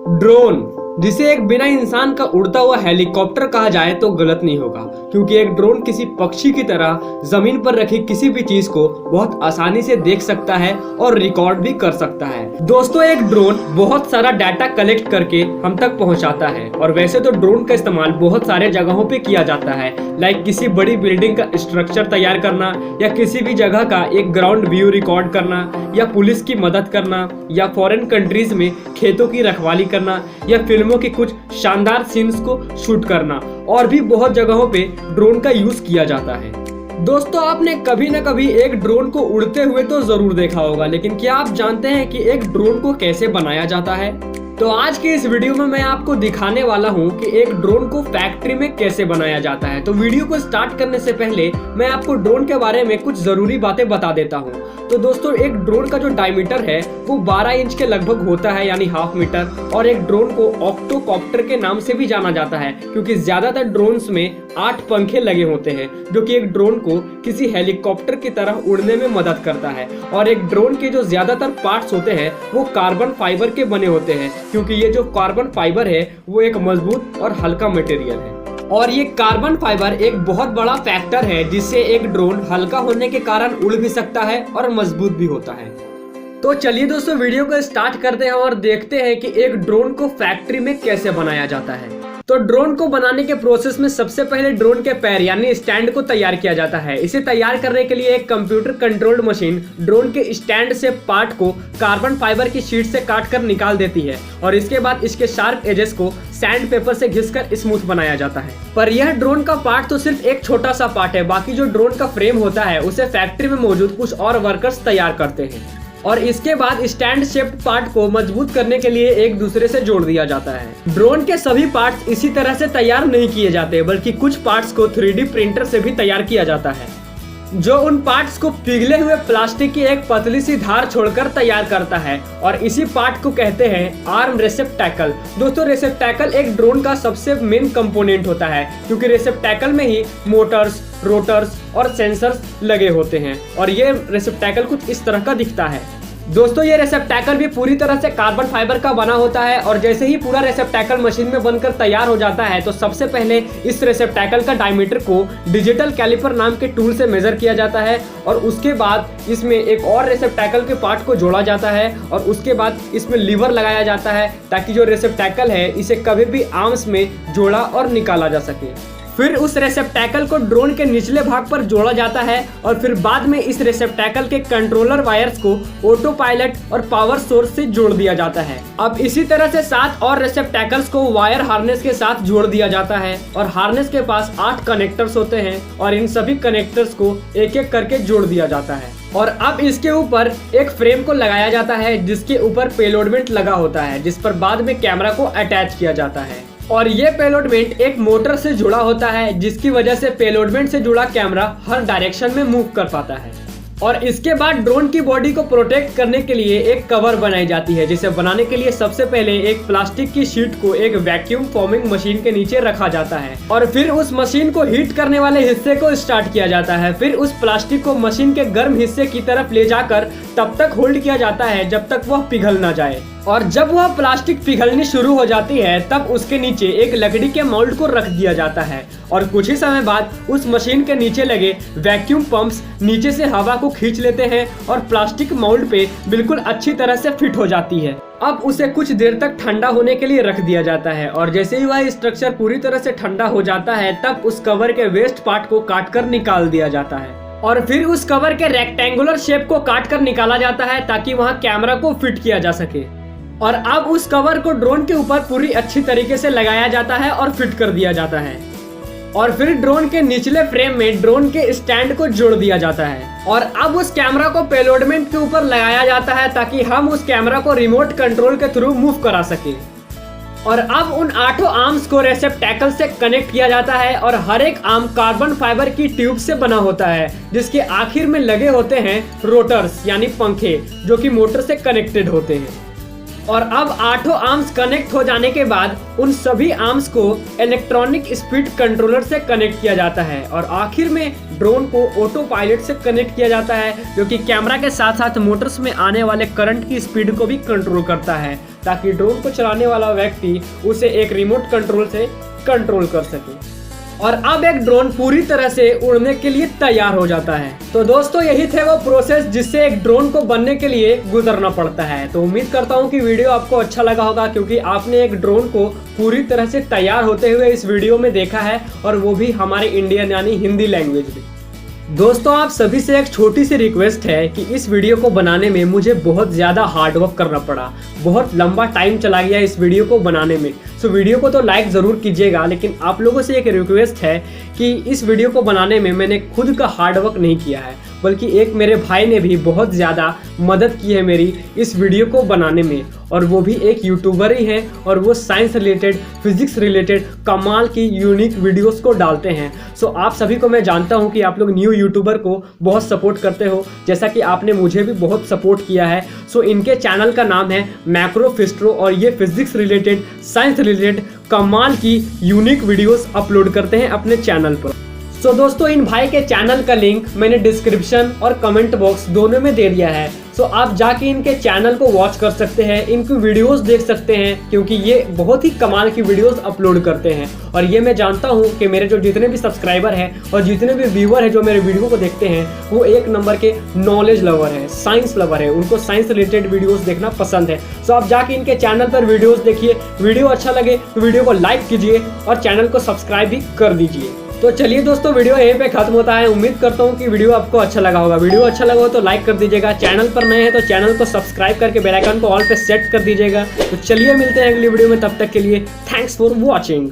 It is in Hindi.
ड्रोन, जिसे एक बिना इंसान का उड़ता हुआ हेलीकॉप्टर कहा जाए तो गलत नहीं होगा, क्योंकि एक ड्रोन किसी पक्षी की तरह जमीन पर रखी किसी भी चीज को बहुत आसानी से देख सकता है और रिकॉर्ड भी कर सकता है। दोस्तों, एक ड्रोन बहुत सारा डाटा कलेक्ट करके हम तक पहुंचाता है। और वैसे तो ड्रोन का इस्तेमाल बहुत सारे जगहों पे किया जाता है, लाइक किसी बड़ी बिल्डिंग का स्ट्रक्चर तैयार करना, या किसी भी जगह का एक ग्राउंड व्यू रिकॉर्ड करना, या पुलिस की मदद करना, या फॉरेन कंट्रीज में खेतों की रखवाली करना, या फिल्मों के कुछ शानदार सीन्स को शूट करना, और भी बहुत जगहों पे ड्रोन का यूज किया जाता है। दोस्तों, आपने कभी न कभी एक ड्रोन को उड़ते हुए तो जरूर देखा होगा, लेकिन क्या आप जानते हैं कि एक ड्रोन को कैसे बनाया जाता है? तो आज के इस वीडियो में मैं आपको दिखाने वाला हूं कि एक ड्रोन को फैक्ट्री में कैसे बनाया जाता है। तो वीडियो को स्टार्ट करने से पहले मैं आपको ड्रोन के बारे में कुछ जरूरी बातें बता देता हूं। तो दोस्तों, एक ड्रोन का जो डायमीटर है वो 12 इंच के लगभग होता है, यानी हाफ मीटर। और एक ड्रोन को ऑक्टोकॉप्टर के नाम से भी जाना जाता है, क्योंकि ज्यादातर ड्रोन्स में 8 पंखे लगे होते हैं, जो कि एक ड्रोन को किसी हेलीकॉप्टर की तरह उड़ने में मदद करता है। और एक ड्रोन के जो ज्यादातर पार्ट्स होते हैं वो कार्बन फाइबर के बने होते हैं, क्योंकि ये जो कार्बन फाइबर है वो एक मजबूत और हल्का मटेरियल है। और ये कार्बन फाइबर एक बहुत बड़ा फैक्टर है, जिससे एक ड्रोन हल्का होने के कारण उड़ भी सकता है और मजबूत भी होता है। तो चलिए दोस्तों, वीडियो को स्टार्ट करते हैं और देखते हैं कि एक ड्रोन को फैक्ट्री में कैसे बनाया जाता है। तो ड्रोन को बनाने के प्रोसेस में सबसे पहले ड्रोन के पैर यानी स्टैंड को तैयार किया जाता है। इसे तैयार करने के लिए एक कंप्यूटर कंट्रोल्ड मशीन ड्रोन के स्टैंड से पार्ट को कार्बन फाइबर की शीट से काट कर निकाल देती है, और इसके बाद इसके शार्प एजेस को सैंड पेपर से घिसकर स्मूथ बनाया जाता है। पर यह ड्रोन का पार्ट तो सिर्फ एक छोटा सा पार्ट है, बाकी जो ड्रोन का फ्रेम होता है उसे फैक्ट्री में मौजूद कुछ और वर्कर्स तैयार करते हैं। और इसके बाद स्टैंड शेप्ड पार्ट को मजबूत करने के लिए एक दूसरे से जोड़ दिया जाता है। ड्रोन के सभी पार्ट्स इसी तरह से तैयार नहीं किए जाते, बल्कि कुछ पार्ट्स को 3D प्रिंटर से भी तैयार किया जाता है, जो उन पार्ट्स को पिघले हुए प्लास्टिक की एक पतली सी धार छोड़कर तैयार करता है। और इसी पार्ट को कहते हैं आर्म रेसेप्टैकल। दोस्तों, रेसेप्टैकल एक ड्रोन का सबसे मेन कंपोनेंट होता है, क्योंकि रेसेप्टैकल में ही मोटर्स, रोटर्स और सेंसर्स लगे होते हैं। और ये रेसेप्टैकल कुछ इस तरह का दिखता है। दोस्तों, ये रेसेप्टैकल भी पूरी तरह से कार्बन फाइबर का बना होता है। और जैसे ही पूरा रेसेप्टैकल मशीन में बनकर तैयार हो जाता है, तो सबसे पहले इस रेसेप्टैकल का डायमीटर को डिजिटल कैलिपर नाम के टूल से मेजर किया जाता है। और उसके बाद इसमें एक और रेसेप्टैकल के पार्ट को जोड़ा जाता है, और उसके बाद इसमें लीवर लगाया जाता है, ताकि जो रेसेप्टैकल है इसे कभी भी आर्म्स में जोड़ा और निकाला जा सके। फिर उस रेसेप्टैकल को ड्रोन के निचले भाग पर जोड़ा जाता है, और फिर बाद में इस रेसेप्टैकल के कंट्रोलर वायर्स को ऑटो पायलट और पावर सोर्स से जोड़ दिया जाता है। अब इसी तरह से 7 और रेसेप्टैकल्स को वायर हार्नेस के साथ जोड़ दिया जाता है, और हार्नेस के पास 8 कनेक्टर्स होते हैं, और इन सभी कनेक्टर्स को एक एक करके जोड़ दिया जाता है। और अब इसके ऊपर एक फ्रेम को लगाया जाता है, जिसके ऊपर पेलोडमेंट लगा होता है, जिस पर बाद में कैमरा को अटैच किया जाता है। और ये पेलोडमेंट एक मोटर से जुड़ा होता है, जिसकी वजह से पेलोडमेंट से जुड़ा कैमरा हर डायरेक्शन में मूव कर पाता है। और इसके बाद ड्रोन की बॉडी को प्रोटेक्ट करने के लिए एक कवर बनाई जाती है, जिसे बनाने के लिए सबसे पहले एक प्लास्टिक की शीट को एक वैक्यूम फॉर्मिंग मशीन के नीचे रखा जाता है, और फिर उस मशीन को हीट करने वाले हिस्से को स्टार्ट किया जाता है। फिर उस प्लास्टिक को मशीन के गर्म हिस्से की तरफ ले जाकर तब तक होल्ड किया जाता है जब तक वह पिघल ना जाए। और जब वह प्लास्टिक पिघलनी शुरू हो जाती है, तब उसके नीचे एक लकड़ी के मोल्ड को रख दिया जाता है, और कुछ ही समय बाद उस मशीन के नीचे लगे वैक्यूम पंप्स नीचे से हवा को खींच लेते हैं, और प्लास्टिक मोल्ड पे बिल्कुल अच्छी तरह से फिट हो जाती है। अब उसे कुछ देर तक ठंडा होने के लिए रख दिया जाता है, और जैसे ही वह स्ट्रक्चर पूरी तरह से ठंडा हो जाता है, तब उस कवर के वेस्ट पार्ट को काट कर निकाल दिया जाता है। और फिर उस कवर के रेक्टेंगुलर शेप को काट कर निकाला जाता है, ताकि वहां कैमरा को फिट किया जा सके। और अब उस कवर को ड्रोन के ऊपर पूरी अच्छी तरीके से लगाया जाता है और फिट कर दिया जाता है। और फिर ड्रोन के निचले फ्रेम में ड्रोन के स्टैंड को जोड़ दिया जाता है, और अब उस कैमरा को पेलोडमेंट के ऊपर लगाया जाता है, ताकि हम उस कैमरा को रिमोट कंट्रोल के थ्रू मूव करा सके। और अब उन 8 आर्म्स को रेसेप्टैकल से कनेक्ट किया जाता है, और हर एक आर्म कार्बन फाइबर की ट्यूब से बना होता है, जिसके आखिर में लगे होते हैं रोटर्स यानी पंखे, जो कि मोटर से कनेक्टेड होते हैं। और अब 8 आर्म्स कनेक्ट हो जाने के बाद उन सभी आर्म्स को इलेक्ट्रॉनिक स्पीड कंट्रोलर से कनेक्ट किया जाता है और आखिर में ड्रोन को ऑटो पायलट से कनेक्ट किया जाता है, जो कि कैमरा के साथ साथ मोटर्स में आने वाले करंट की स्पीड को भी कंट्रोल करता है, ताकि ड्रोन को चलाने वाला व्यक्ति उसे एक रिमोट कंट्रोल से कंट्रोल कर सके। और अब एक ड्रोन पूरी तरह से उड़ने के लिए तैयार हो जाता है। तो दोस्तों यही थे वो प्रोसेस जिससे एक ड्रोन को बनने के लिए गुजरना पड़ता है। तो उम्मीद करता हूँ कि वीडियो आपको अच्छा लगा होगा, क्योंकि आपने एक ड्रोन को पूरी तरह से तैयार होते हुए इस वीडियो में देखा है, और वो भी हमारे इंडियन यानी हिंदी लैंग्वेज में। दोस्तों आप सभी से एक छोटी सी रिक्वेस्ट है कि इस वीडियो को बनाने में मुझे बहुत ज़्यादा हार्डवर्क करना पड़ा, बहुत लंबा टाइम चला गया इस वीडियो को बनाने में। सो वीडियो को तो लाइक ज़रूर कीजिएगा, लेकिन आप लोगों से एक रिक्वेस्ट है कि इस वीडियो को बनाने में मैंने खुद का हार्डवर्क नहीं किया है, बल्कि एक मेरे भाई ने भी बहुत ज़्यादा मदद की है मेरी इस वीडियो को बनाने में, और वो भी एक यूट्यूबर ही है, और वो साइंस रिलेटेड, फिजिक्स रिलेटेड कमाल की यूनिक वीडियोस को डालते हैं। सो आप सभी को मैं जानता हूँ कि आप लोग न्यू यूट्यूबर को बहुत सपोर्ट करते हो, जैसा कि आपने मुझे भी बहुत सपोर्ट किया है। सो इनके चैनल का नाम है मैक्रोफिस्ट्रो, और ये फिजिक्स रिलेटेड, साइंस रिलेटेड कमाल की यूनिक वीडियोस अपलोड करते हैं अपने चैनल पर। तो दोस्तों इन भाई के चैनल का लिंक मैंने डिस्क्रिप्शन और कमेंट बॉक्स दोनों में दे दिया है। सो आप जाके इनके चैनल को वॉच कर सकते हैं, इनकी वीडियोस देख सकते हैं, क्योंकि ये बहुत ही कमाल की वीडियोस अपलोड करते हैं। और ये मैं जानता हूँ कि मेरे जो जितने भी सब्सक्राइबर हैं और जितने भी व्यूअर हैं जो मेरे वीडियो को देखते हैं, वो एक नंबर के नॉलेज लवर है, साइंस लवर है, उनको साइंस रिलेटेड वीडियोस देखना पसंद है। सो आप जाके इनके चैनल पर वीडियोस देखिए, वीडियो अच्छा लगे तो वीडियो को लाइक कीजिए और चैनल को सब्सक्राइब भी कर दीजिए। तो चलिए दोस्तों वीडियो यहीं पे खत्म होता है। उम्मीद करता हूँ कि वीडियो आपको अच्छा लगा होगा। वीडियो अच्छा लगा हो तो लाइक कर दीजिएगा, चैनल पर नए हैं तो चैनल को सब्सक्राइब करके बेल आइकन को ऑल पे सेट कर दीजिएगा। तो चलिए मिलते हैं अगली वीडियो में, तब तक के लिए थैंक्स फॉर वॉचिंग।